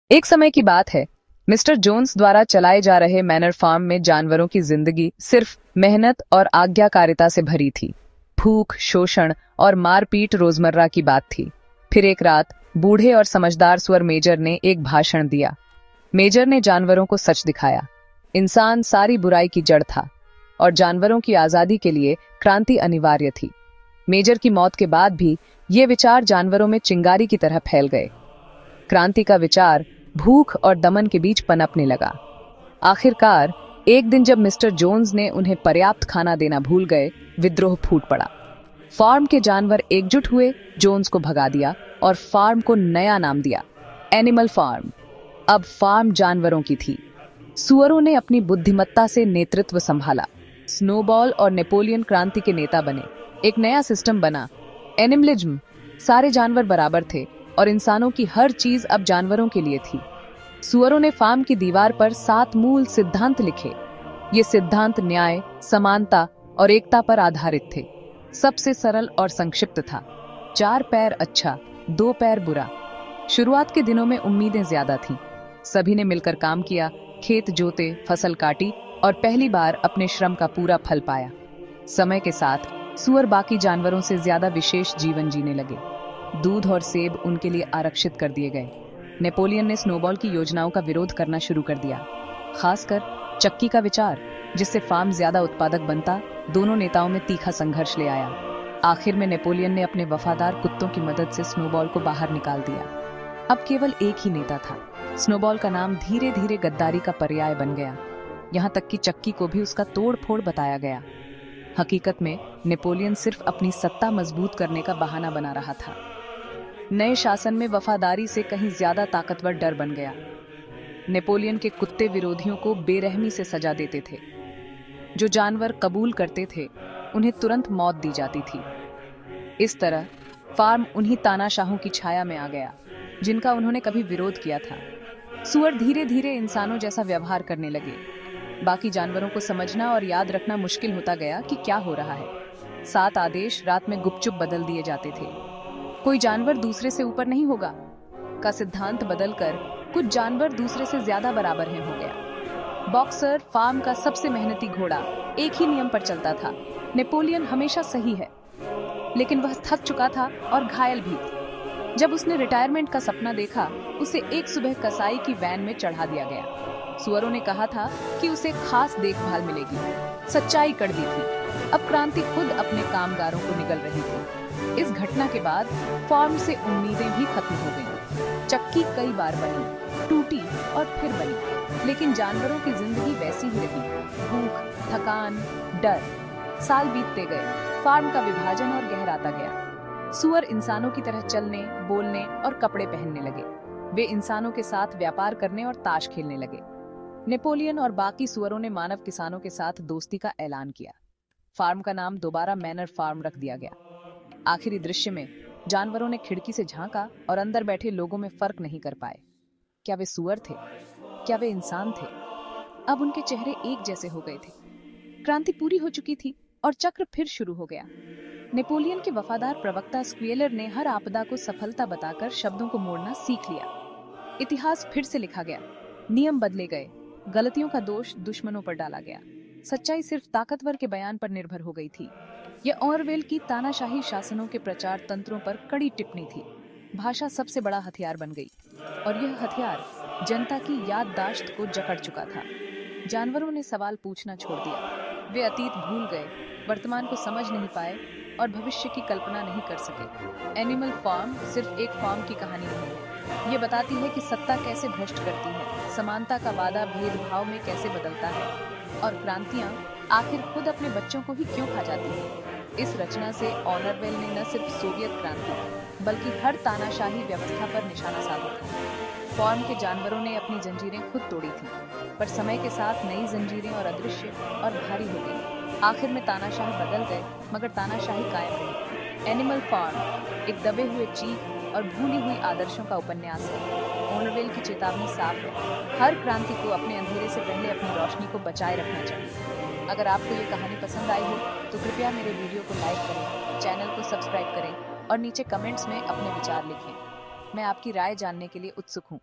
एक समय की बात है। मिस्टर जोन्स द्वारा चलाए जा रहे मैनर फार्म में जानवरों की जिंदगी सिर्फ मेहनत और आज्ञाकारिता से भरी थी। भूख, शोषण और मारपीट रोजमर्रा की बात थी। फिर एक रात बूढ़े और समझदार सुअर मेजर ने एक भाषण दिया। मेजर ने जानवरों को सच दिखाया। इंसान सारी बुराई की जड़ था और जानवरों की आजादी के लिए क्रांति अनिवार्य थी। मेजर की मौत के बाद भी ये विचार जानवरों में चिंगारी की तरह फैल गए। क्रांति का विचार भूख और दमन के बीच पनपने लगा। आखिरकार एक दिन जब मिस्टर जोन्स ने उन्हें पर्याप्त खाना देना भूल गए, विद्रोह फूट पड़ा। फार्म के जानवर एकजुट हुए, जोन्स को भगा दिया और फार्म को नया नाम दिया, एनिमल फार्म। अब फार्म जानवरों की थी। सुअरों ने अपनी बुद्धिमत्ता से नेतृत्व संभाला। स्नोबॉल और नेपोलियन क्रांति के नेता बने। एक नया सिस्टम बना, एनिमलिज्म। सारे जानवर बराबर थे और इंसानों की हर चीज अब जानवरों के लिए थी। सुअरों ने फार्म की दीवार पर 7 मूल सिद्धांत लिखे। ये सिद्धांत न्याय, समानता और एकता पर आधारित थे। सबसे सरल और संक्षिप्त था, 4 पैर अच्छा, 2 पैर बुरा। शुरुआत के दिनों में उम्मीदें ज्यादा थीं। सभी ने मिलकर काम किया, खेत जोते, फसल काटी और पहली बार अपने श्रम का पूरा फल पाया। समय के साथ सुअर बाकी जानवरों से ज्यादा विशेष जीवन जीने लगे। दूध और सेब उनके लिए आरक्षित कर दिए गए। नेपोलियन ने स्नोबॉल की योजनाओं का विरोध करना शुरू कर दिया, खासकर चक्की का विचार, जिससे फार्म ज्यादा उत्पादक बनता। दोनों नेताओं में तीखा संघर्ष ले आया। आखिर में नेपोलियन ने अपने वफादार कुत्तों की मदद से स्नोबॉल को बाहर निकाल दिया। अब केवल एक ही नेता था। स्नोबॉल का नाम धीरे धीरे गद्दारी का पर्याय बन गया। यहाँ तक कि चक्की को भी उसका तोड़ फोड़ बताया गया। हकीकत में नेपोलियन सिर्फ अपनी सत्ता मजबूत करने का बहाना बना रहा था। नए शासन में वफादारी से कहीं ज्यादा ताकतवर डर बन गया। नेपोलियन के कुत्ते विरोधियों को बेरहमी से सजा देते थे। जो जानवर कबूल करते थे उन्हें तुरंत मौत दी जाती थी। इस तरह फार्म उन्हीं तानाशाहों की छाया में आ गया जिनका उन्होंने कभी विरोध किया था। सुअर धीरे धीरे इंसानों जैसा व्यवहार करने लगे। बाकी जानवरों को समझना और याद रखना मुश्किल होता गया कि क्या हो रहा है। 7 आदेश रात में गुपचुप बदल दिए जाते थे। कोई जानवर दूसरे से ऊपर नहीं होगा का सिद्धांत बदलकर कुछ जानवर दूसरे से ज्यादा बराबर हैं हो गया। बॉक्सर, फार्म का सबसे मेहनती घोड़ा, एक ही नियम पर चलता था, नेपोलियन हमेशा सही है। लेकिन वह थक चुका था और घायल भी। जब उसने रिटायरमेंट का सपना देखा, उसे एक सुबह कसाई की वैन में चढ़ा दिया गया। सुअरों ने कहा था कि उसे खास देखभाल मिलेगी। सच्चाई कड़वी थी। अब क्रांति खुद अपने कामगारों को निगल रही थी। इस घटना के बाद फार्म से उम्मीदें भी खत्म हो गईं। चक्की कई बार बनी, टूटी और फिर बनी, लेकिन जानवरों की जिंदगी वैसी ही रही। भूख, थकान, डर। साल बीतते गए, फार्म का विभाजन और गहराता गया। सुअर इंसानों की तरह चलने, बोलने और कपड़े पहनने लगे। वे इंसानों के साथ व्यापार करने और ताश खेलने लगे। नेपोलियन और बाकी सुअरों ने मानव किसानों के साथ दोस्ती का ऐलान किया। फार्म का नाम दोबारा मैनर फार्म रख दिया गया। आखिरी दृश्य में जानवरों ने खिड़की से झांका और अंदर बैठे लोगों में फर्क नहीं कर पाए। क्या वे सुअर थे? क्या वे इंसान थे? अब उनके चेहरे एक जैसे हो गए थे। क्रांति पूरी हो चुकी थी और चक्र फिर शुरू हो गया। नेपोलियन के वफादार प्रवक्ता स्क्वेलर ने हर आपदा को सफलता बताकर शब्दों को मोड़ना सीख लिया। इतिहास फिर से लिखा गया, नियम बदले गए, गलतियों का दोष दुश्मनों पर डाला गया। सच्चाई सिर्फ ताकतवर के बयान पर निर्भर हो गई थी। यह ऑरवेल की तानाशाही शासनों के प्रचार तंत्रों पर कड़ी टिप्पणी थी। भाषा सबसे बड़ा हथियार बन गई और यह हथियार जनता की याददाश्त को जकड़ चुका था। जानवरों ने सवाल पूछना छोड़ दिया। वे अतीत भूल गए, वर्तमान को समझ नहीं पाए और भविष्य की कल्पना नहीं कर सके। एनिमल फार्म सिर्फ एक फार्म की कहानी नहीं है। ये बताती है कि सत्ता कैसे भ्रष्ट करती है, समानता का वादा भेदभाव में कैसे बदलता है और क्रांतियां आखिर खुद अपने बच्चों को ही क्यों खा जाती हैं। इस रचना से ऑरवेल ने न सिर्फ सोवियत क्रांति बल्कि हर तानाशाही व्यवस्था पर निशाना साधा था। फार्म के जानवरों ने अपनी जंजीरें खुद तोड़ी थी, पर समय के साथ नई जंजीरें और अदृश्य और भारी हो गई। आखिर में तानाशाह बदल गए, मगर तानाशाही कायम रही। एनिमल फार्म एक दबे हुए चीख और भूली हुई आदर्शों का उपन्यास है। ऑरवेल की चेतावनी साफ है, हर क्रांति को अपने अंधेरे से पहले अपनी रोशनी को बचाए रखना चाहिए। अगर आपको ये कहानी पसंद आई हो तो कृपया मेरे वीडियो को लाइक करें, चैनल को सब्सक्राइब करें और नीचे कमेंट्स में अपने विचार लिखें। मैं आपकी राय जानने के लिए उत्सुक हूँ।